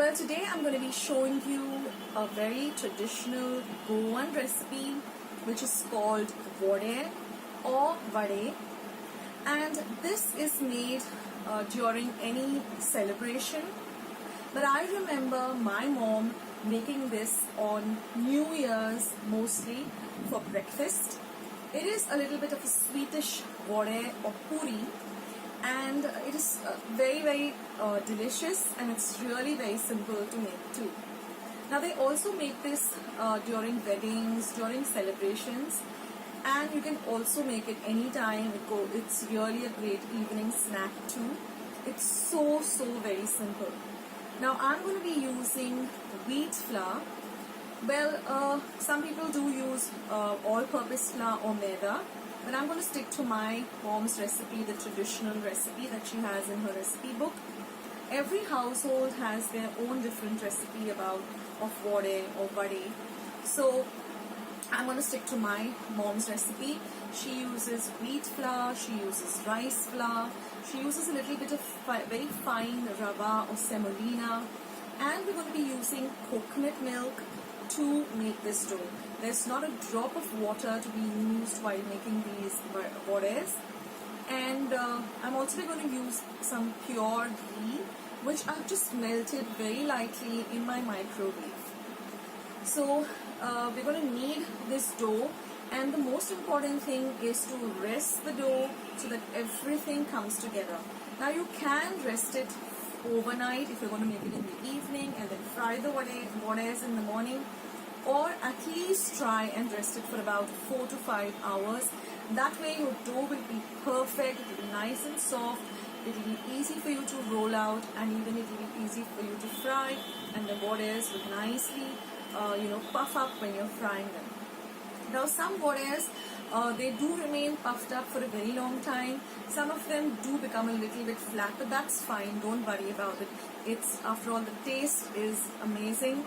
Well, today I'm going to be showing you a very traditional Goan recipe which is called Vorne or Vade, and this is made during any celebration. But I remember my mom making this on New Year's mostly for breakfast. It is a little bit of a sweetish Vorne or puri, and it is very delicious, and it's really very simple to make too. Now they also make this during weddings, during celebrations, and you can also make it anytime. It's really a great evening snack too. It's so very simple. Now I'm going to be using wheat flour. Well, some people do use all-purpose flour or maida, but I'm going to stick to my mom's recipe, the traditional recipe that she has in her recipe book. Every household has their own different recipe of Vorne or Vade. So I'm going to stick to my mom's recipe. She uses wheat flour, she uses rice flour, she uses a little bit of very fine rava or semolina, and we're going to be using coconut milk to make this dough. There's not a drop of water to be used while making these Vornes. And I'm also going to use some pure ghee, which I've just melted very lightly in my microwave. So we're going to knead this dough, and the most important thing is to rest the dough so that everything comes together. Now you can rest it overnight if you're going to make it in the evening and then fry the Vornes in the morning, or at least try and rest it for about 4 to 5 hours. That way your dough will be perfect, it will be nice and soft, it will be easy for you to roll out, and even it will be easy for you to fry, and the Vornes will nicely puff up when you're frying them. Now some Vornes, they do remain puffed up for a very long time. Some of them do become a little bit flat, but that's fine, don't worry about it. It's, after all, the taste is amazing.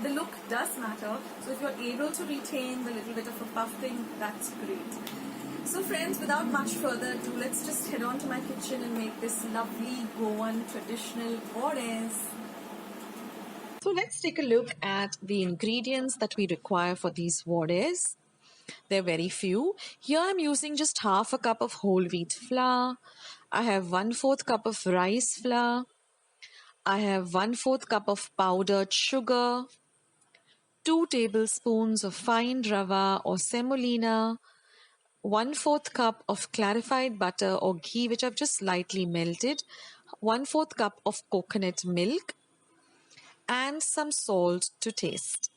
The look does matter, so if you're able to retain the little bit of a puffing, that's great. So friends, without much further ado, let's just head on to my kitchen and make this lovely Goan traditional Vornes. So let's take a look at the ingredients that we require for these Vornes. They're very few. Here I'm using just half a cup of whole wheat flour. I have 1/4 cup of rice flour. I have 1/4 cup of powdered sugar, 2 tablespoons of fine rava or semolina, 1/4 cup of clarified butter or ghee, which I've just lightly melted, 1/4 cup of coconut milk, and some salt to taste.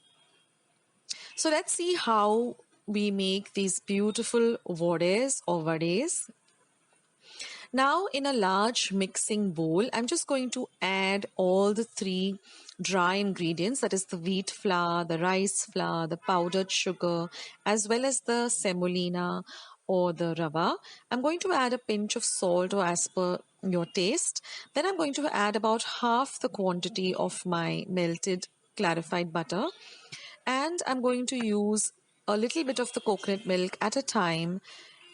So let's see how we make these beautiful Vornes or Vades. Now in a large mixing bowl, I'm just going to add all the 3 dry ingredients, that is the wheat flour, the rice flour, the powdered sugar, as well as the semolina or the rava. I'm going to add a pinch of salt or as per your taste. Then I'm going to add about half the quantity of my melted clarified butter, and I'm going to use a little bit of the coconut milk at a time,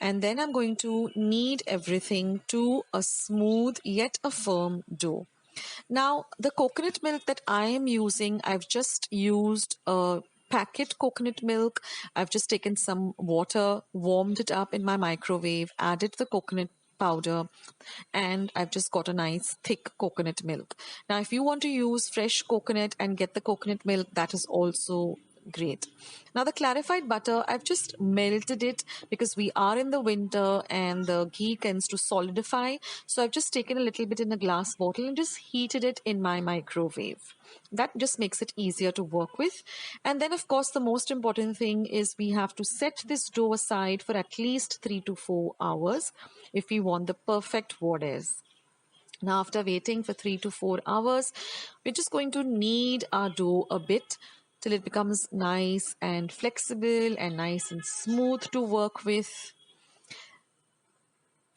and then I'm going to knead everything to a smooth yet a firm dough. Now the coconut milk that I am using, I've just used a packet coconut milk. I've just taken some water, warmed it up in my microwave, added the coconut powder, and I've just got a nice thick coconut milk. Now if you want to use fresh coconut and get the coconut milk, that is also great. Now the clarified butter, I've just melted it because we are in the winter and the ghee tends to solidify. So I've just taken a little bit in a glass bottle and just heated it in my microwave. That just makes it easier to work with. And then of course the most important thing is we have to set this dough aside for at least 3 to 4 hours if we want the perfect Vornes. Now after waiting for 3 to 4 hours, we're just going to knead our dough a bit till it becomes nice and flexible and nice and smooth to work with.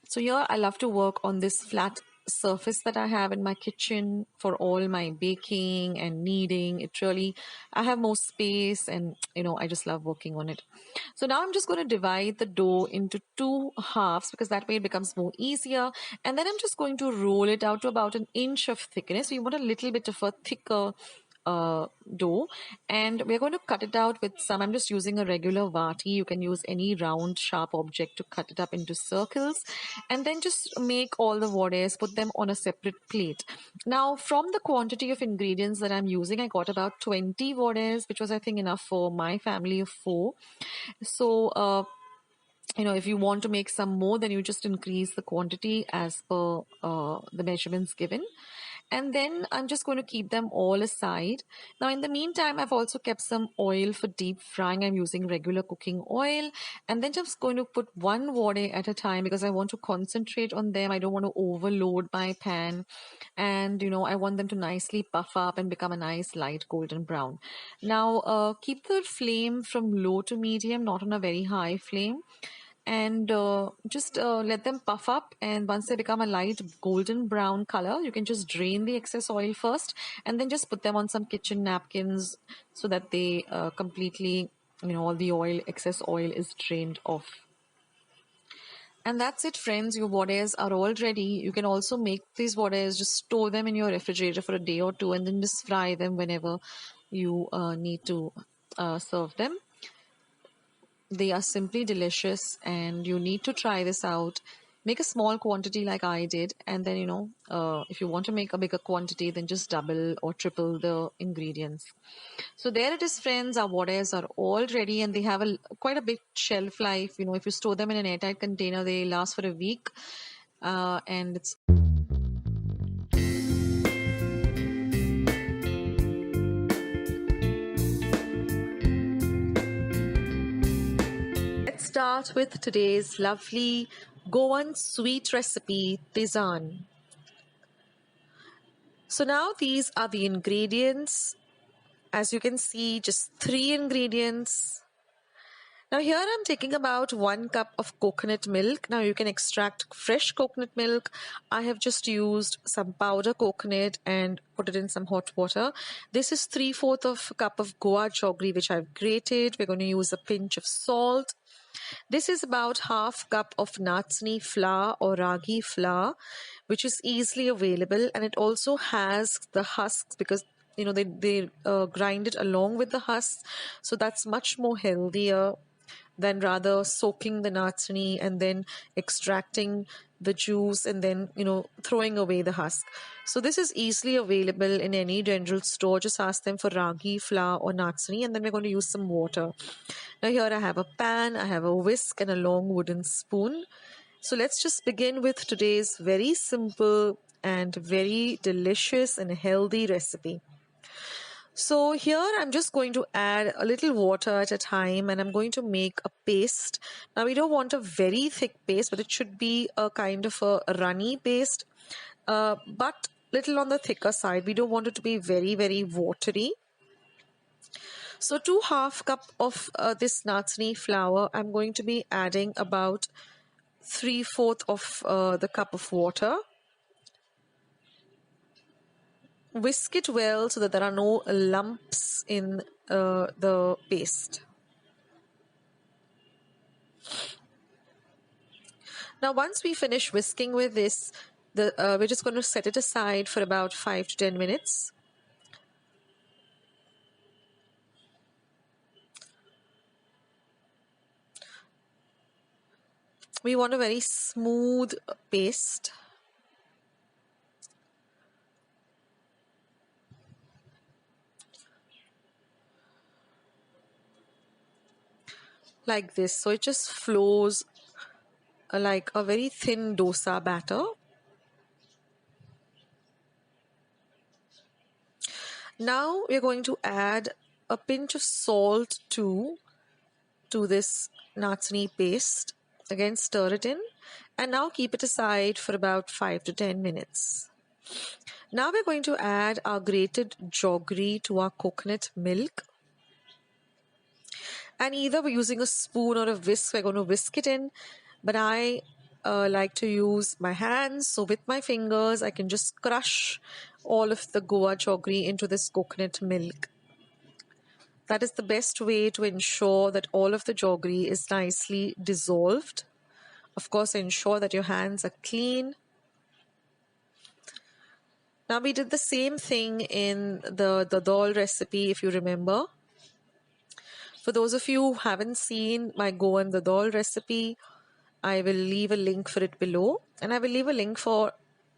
So here I love to work on this flat surface that I have in my kitchen for all my baking and kneading. It really, I have more space, and I just love working on it. So now I'm just going to divide the dough into two halves because that way it becomes more easier. And then I'm just going to roll it out to about an inch of thickness. We want a little bit of a thicker dough, and we're going to cut it out with some, I'm just using a regular vati. You can use any round sharp object to cut it up into circles, and then just make all the vades, put them on a separate plate. Now from the quantity of ingredients that I'm using, I got about 20 vades, which was I think enough for my family of 4. So if you want to make some more, then you just increase the quantity as per the measurements given. And then I'm just going to keep them all aside. Now, in the meantime, I've also kept some oil for deep frying. I'm using regular cooking oil. And then just going to put one vade at a time because I want to concentrate on them. I don't want to overload my pan. And, I want them to nicely puff up and become a nice light golden brown. Now, keep the flame from low to medium, not on a very high flame, and just let them puff up, and once they become a light golden brown color, you can just drain the excess oil first and then just put them on some kitchen napkins so that they completely, all the excess oil is drained off. And that's it, friends. Your vades are all ready. You can also make these vades, just store them in your refrigerator for a day or two and then just fry them whenever you need to serve them. They are simply delicious, and you need to try this out. Make a small quantity like I did, and then if you want to make a bigger quantity, then just double or triple the ingredients. So there it is, friends. Our vades are all ready, and they have quite a big shelf life. If you store them in an airtight container, they last for a week, and it's start with today's lovely Goan sweet recipe, tisan. So now these are the ingredients. As you can see, just 3 ingredients. Now here I'm taking about 1 cup of coconut milk. Now you can extract fresh coconut milk. I have just used some powder coconut and put it in some hot water. This is 3/4 of a cup of goa jaggery which I've grated. We're going to use a pinch of salt. This is about 1/2 cup of natsni flour or ragi flour, which is easily available, and it also has the husks because they grind it along with the husks, so that's much more healthier than rather soaking the natsni and then extracting the juice and then throwing away the husk. So this is easily available in any general store. Just ask them for ragi flour or natsni, and then we're going to use some water. Now here I have a pan, I have a whisk and a long wooden spoon. So let's just begin with today's very simple and very delicious and healthy recipe. So here I'm just going to add a little water at a time, and I'm going to make a paste. Now we don't want a very thick paste, but it should be a kind of a runny paste, but little on the thicker side. We don't want it to be very, very watery. So to 1/2 cup of this natsni flour, I'm going to be adding about 3/4 of the cup of water. Whisk it well so that there are no lumps in the paste. Now once we finish whisking with this, we're just going to set it aside for about 5 to 10 minutes. We want a very smooth paste. Like this. So it just flows like a very thin dosa batter. Now we're going to add a pinch of salt to this natsni paste. Again, stir it in, and now keep it aside for about 5 to 10 minutes. Now we're going to add our grated jaggery to our coconut milk. And either we're using a spoon or a whisk, we're going to whisk it in. But I like to use my hands. So with my fingers, I can just crush all of the Goa jaggery into this coconut milk. That is the best way to ensure that all of the jaggery is nicely dissolved. Of course, ensure that your hands are clean. Now we did the same thing in the dal recipe, if you remember. For those of you who haven't seen my Goan the dal recipe, I will leave a link for it below, and I will leave a link for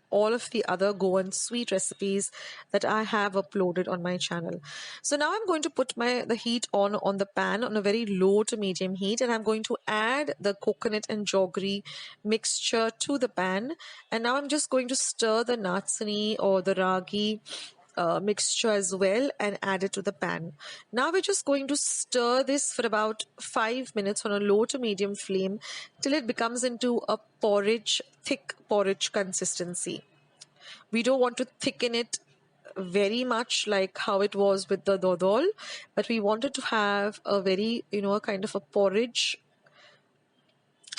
all of the other Goan sweet recipes that I have uploaded on my channel. So now I'm going to put the heat on the pan on a very low to medium heat, and I'm going to add the coconut and jaggery mixture to the pan. And now I'm just going to stir the natsani or the ragi mixture as well and add it to the pan. Now we're just going to stir this for about 5 minutes on a low to medium flame till it becomes into a porridge, thick porridge consistency. We don't want to thicken it very much like how it was with the dodol, but we wanted to have a very, a kind of a porridge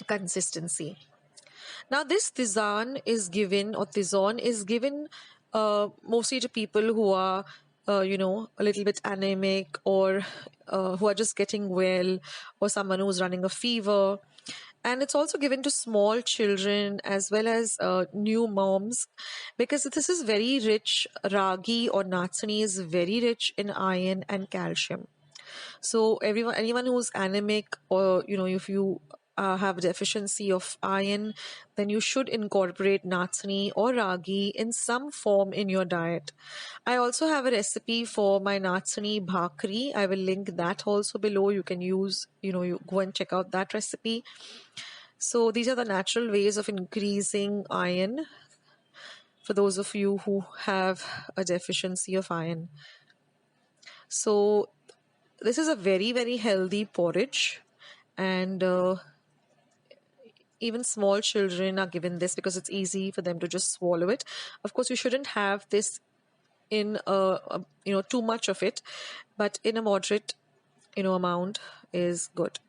consistency. Now, this tizan is given mostly to people who are, a little bit anemic, or who are just getting well, or someone who's running a fever. And it's also given to small children as well as new moms, because this is very rich. Ragi or natsani is very rich in iron and calcium. So anyone who's anemic, or if you have deficiency of iron, then you should incorporate natsani or ragi in some form in your diet. I also have a recipe for my natsani bhakri. I will link that also below. You can use, you go and check out that recipe. So these are the natural ways of increasing iron for those of you who have a deficiency of iron. So this is a very, very healthy porridge, and even small children are given this because it's easy for them to just swallow it. Of course, you shouldn't have this in too much of it, but in a moderate amount is good.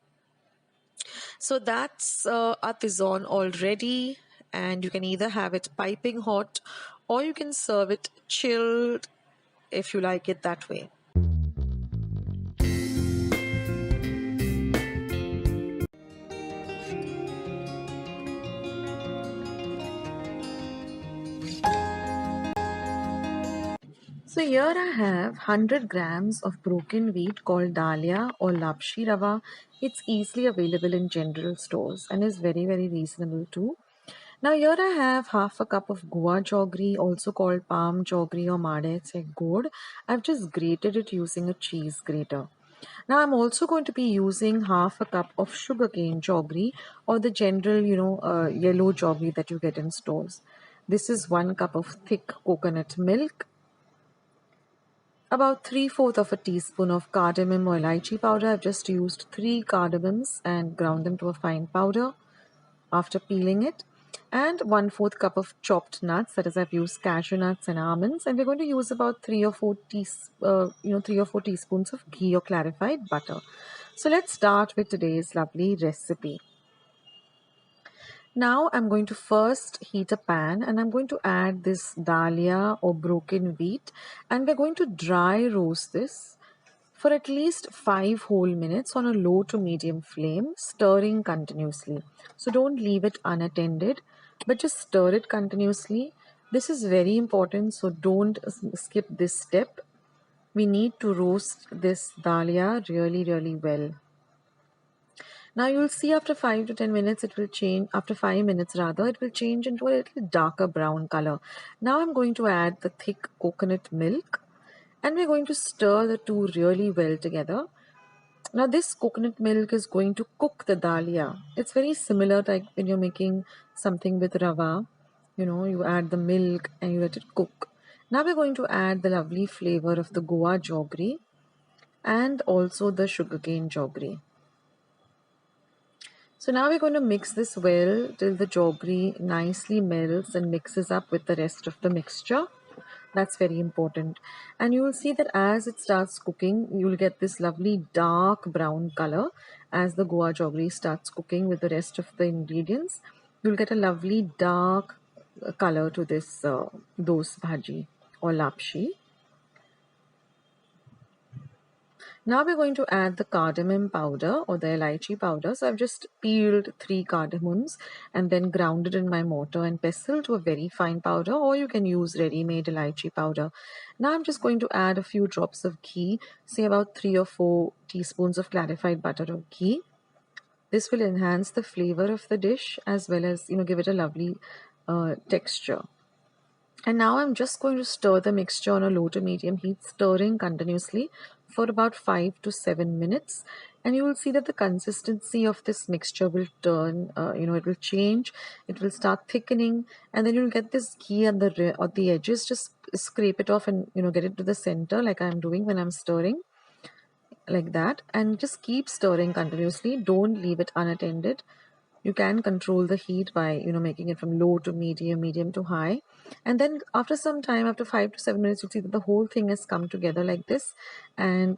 So that's our tizan already, and you can either have it piping hot or you can serve it chilled if you like it that way. So here I have 100 grams of broken wheat called dalia or lapshi rava. It's easily available in general stores and is very, very reasonable too. Now here I have half a cup of Goa jaggery, also called palm jaggery or made gourd. I've just grated it using a cheese grater. Now I'm also going to be using half a cup of sugarcane jaggery, or the general, yellow jaggery that you get in stores. This is 1 cup of thick coconut milk, about 3/4 of a teaspoon of cardamom or elaichi powder. I've just used 3 cardamoms and ground them to a fine powder after peeling it. And 1/4 cup of chopped nuts. That is, I've used cashew nuts and almonds. And we're going to use about 3 or 4 teaspoons of ghee or clarified butter. So let's start with today's lovely recipe. Now I'm going to first heat a pan, and I'm going to add this dalia or broken wheat, and we're going to dry roast this for at least 5 whole minutes on a low to medium flame, stirring continuously. So don't leave it unattended, but just stir it continuously. This is very important, so don't skip this step. We need to roast this dalia really, really well. Now you'll see after 5 to 10 minutes it will change, after 5 minutes rather, it will change into a little darker brown color. Now I'm going to add the thick coconut milk, and we're going to stir the two really well together. Now this coconut milk is going to cook the dalia. It's very similar to like when you're making something with rava. You add the milk and you let it cook. Now we're going to add the lovely flavor of the Goa jaggery and also the sugarcane jaggery. So now we're going to mix this well till the jaggery nicely melts and mixes up with the rest of the mixture. That's very important. And you will see that as it starts cooking, you will get this lovely dark brown color as the Goa jaggery starts cooking with the rest of the ingredients. you'll get a lovely dark color to this doce bhaji or lapshi. Now we're going to add the cardamom powder or the elaichi powder. So I've just peeled 3 cardamoms and then ground it in my mortar and pestle to a very fine powder, or you can use ready-made elaichi powder. Now I'm just going to add a few drops of ghee, say about 3 or 4 teaspoons of clarified butter or ghee. This will enhance the flavor of the dish as well as, give it a lovely texture. And now I'm just going to stir the mixture on a low to medium heat, stirring continuously for about 5 to 7 minutes. And you will see that the consistency of this mixture will turn, it will change, it will start thickening, and then you'll get this ghee on the edges. Just scrape it off and, get it to the center like I'm doing when I'm stirring, like that. And just keep stirring continuously. Don't leave it unattended. You can control the heat by making it from low to medium to high, and then after some time, after 5 to 7 minutes, you'll see that the whole thing has come together like this. And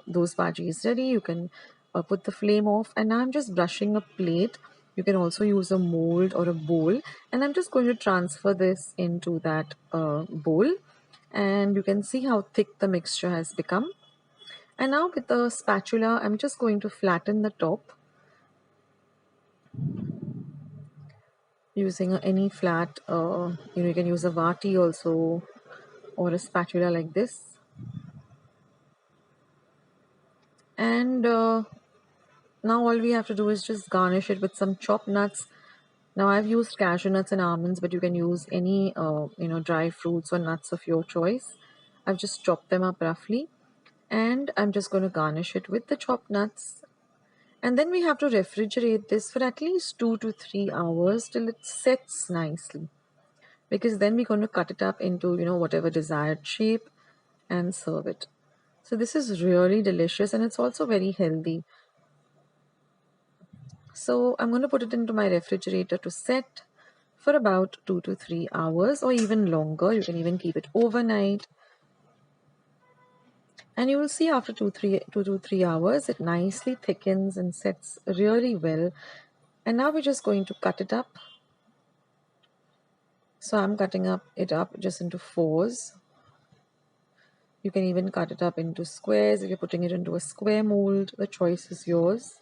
those bhaji is ready. You can put the flame off, and now I'm just brushing a plate. You can also use a mold or a bowl, and I'm just going to transfer this into that bowl, and you can see how thick the mixture has become. And now with the spatula, I'm just going to flatten the top using any flat, you can use a vati also or a spatula like this. And now all we have to do is just garnish it with some chopped nuts. Now I've used cashew nuts and almonds, but you can use any, dry fruits or nuts of your choice. I've just chopped them up roughly, and I'm just going to garnish it with the chopped nuts. And then we have to refrigerate this for at least 2 to 3 hours till it sets nicely, because then we're going to cut it up into, whatever desired shape and serve it. So this is really delicious, and it's also very healthy. So I'm going to put it into my refrigerator to set for about 2 to 3 hours or even longer. You can even keep it overnight. And you will see after 2 to 3 hours, it nicely thickens and sets really well. And now we're just going to cut it up. So I'm cutting it up just into 4s. You can even cut it up into squares. If you're putting it into a square mold, the choice is yours.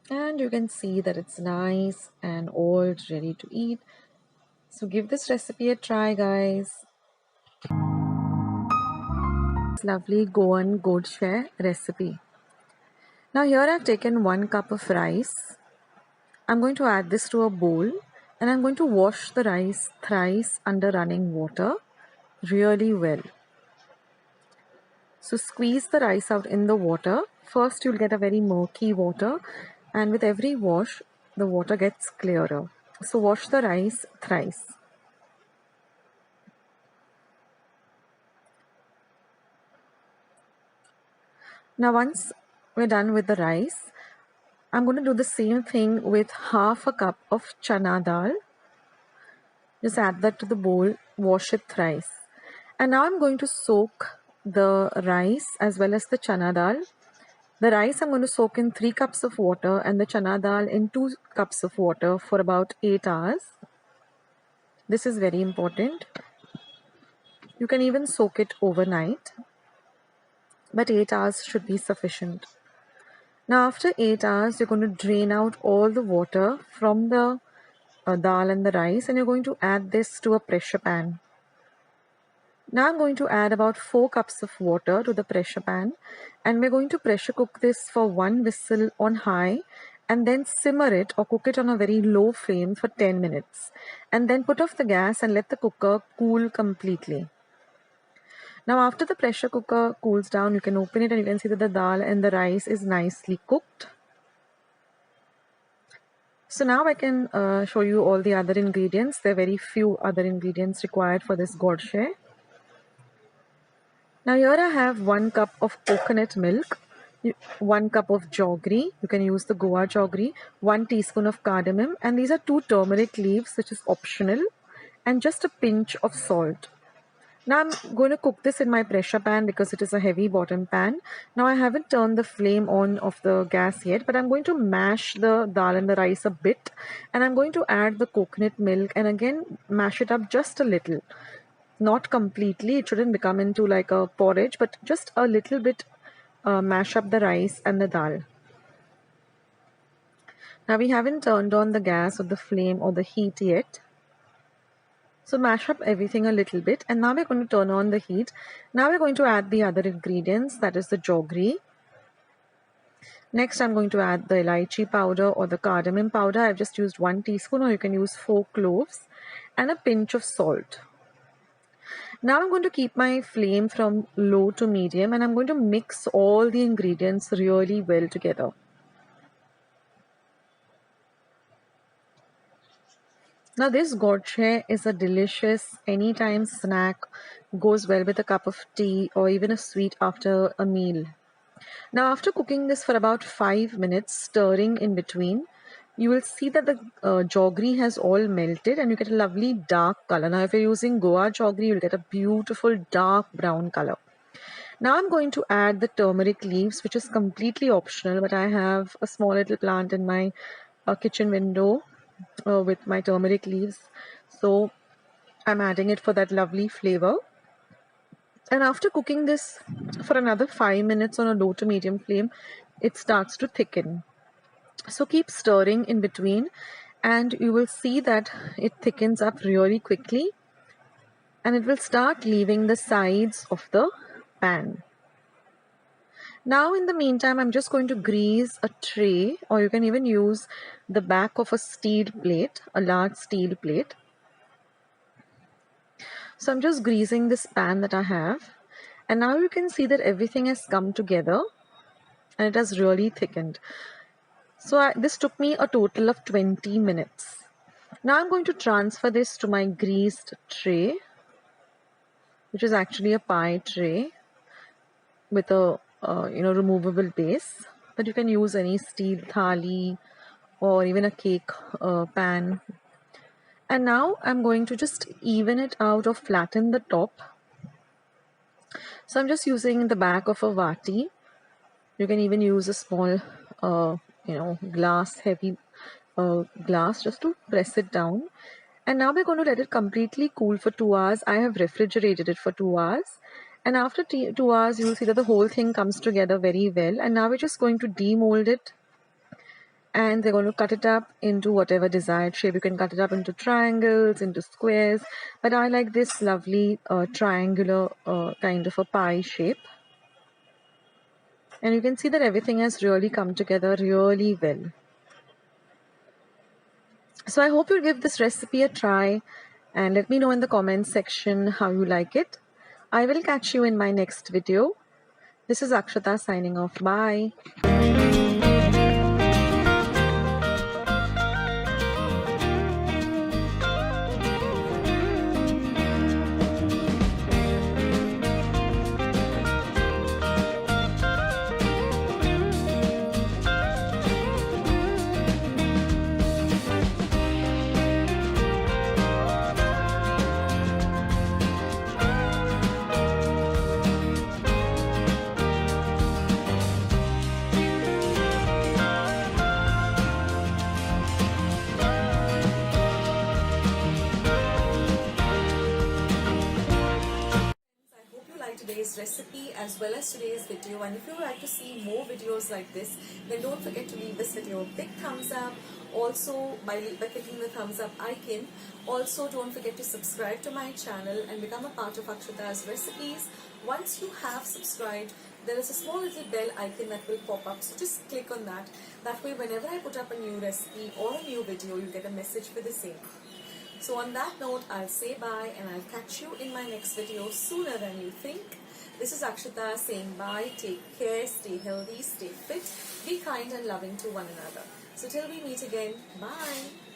And you can see that it's nice and all ready to eat. So give this recipe a try, guys. This lovely Goan Christmas recipe. Now here I've taken 1 cup of rice. I'm going to add this to a bowl, and I'm going to wash the rice thrice under running water really well. So squeeze the rice out in the water. First you'll get a very murky water, and with every wash the water gets clearer. So wash the rice thrice. Now once we're done with the rice, I'm going to do the same thing with half a cup of chana dal. Just add that to the bowl, wash it thrice. And now I'm going to soak the rice as well as the chana dal. The rice I'm going to soak in 3 cups of water and the chana dal in 2 cups of water for about 8 hours. This is very important. You can even soak it overnight, but 8 hours should be sufficient. Now after 8 hours, you're going to drain out all the water from the dal and the rice, and you're going to add this to a pressure pan. Now I'm going to add about 4 cups of water to the pressure pan, and we're going to pressure cook this for 1 whistle on high, and then simmer it or cook it on a very low flame for 10 minutes. And then put off the gas and let the cooker cool completely. Now after the pressure cooker cools down, you can open it and you can see that the dal and the rice is nicely cooked. So now I can show you all the other ingredients. There are very few other ingredients required for this gorshe. Now here I have 1 cup of coconut milk, 1 cup of jaggery, you can use the Goa jaggery, 1 teaspoon of cardamom, and these are 2 turmeric leaves which is optional, and just a pinch of salt. Now I'm going to cook this in my pressure pan because it is a heavy bottom pan. Now I haven't turned the flame on of the gas yet, but I'm going to mash the dal and the rice a bit, and I'm going to add the coconut milk and again mash it up just a little. Not completely, it shouldn't become into like a porridge, but just a little bit. Mash up the rice and the dal. Now we haven't turned on the gas or the flame or the heat yet. So mash up everything a little bit, and now we're going to turn on the heat. Now we're going to add the other ingredients, that is the jaggery. Next I'm going to add the elaichi powder or the cardamom powder. I've just used 1 teaspoon, or you can use 4 cloves, and a pinch of salt. Now I'm going to keep my flame from low to medium, and I'm going to mix all the ingredients really well together. Now this goche is a delicious anytime snack, goes well with a cup of tea or even a sweet after a meal. Now after cooking this for about 5 minutes, stirring in between, you will see that the jaggery has all melted and you get a lovely dark color. Now if you're using Goa jaggery, you'll get a beautiful dark brown color. Now I'm going to add the turmeric leaves, which is completely optional, but I have a small little plant in my kitchen window with my turmeric leaves, so I'm adding it for that lovely flavor. And after cooking this for another 5 minutes on a low to medium flame, it starts to thicken. So keep stirring in between and you will see that it thickens up really quickly and it will start leaving the sides of the pan. Now in the meantime, I'm just going to grease a tray, or you can even use the back of a steel plate, a large steel plate. So I'm just greasing this pan that I have, and now you can see that everything has come together and it has really thickened. So this took me a total of 20 minutes. Now I'm going to transfer this to my greased tray, which is actually a pie tray with a removable base, but you can use any steel thali or even a cake pan. And now I'm going to just even it out or flatten the top. So I'm just using the back of a vati. You can even use a small glass, heavy glass, just to press it down. And now we're going to let it completely cool for 2 hours. I have refrigerated it for 2 hours. And after 2 hours, you will see that the whole thing comes together very well. And now we're just going to demold it. And they're going to cut it up into whatever desired shape. You can cut it up into triangles, into squares. But I like this lovely triangular kind of a pie shape. And you can see that everything has really come together really well. So I hope you'll give this recipe a try and let me know in the comments section how you like it. I will catch you in my next video. This is Akshata signing off. Bye. Today's recipe as well as today's video, and if you would like to see more videos like this, then don't forget to leave this video a big thumbs up. Also by clicking the thumbs up icon. Also don't forget to subscribe to my channel and become a part of Akshata's recipes. Once you have subscribed, there is a small little bell icon that will pop up, so just click on that. That way whenever I put up a new recipe or a new video, you get a message for the same. So on that note, I'll say bye and I'll catch you in my next video sooner than you think. This is Akshata saying bye, take care, stay healthy, stay fit, be kind and loving to one another. So till we meet again, bye.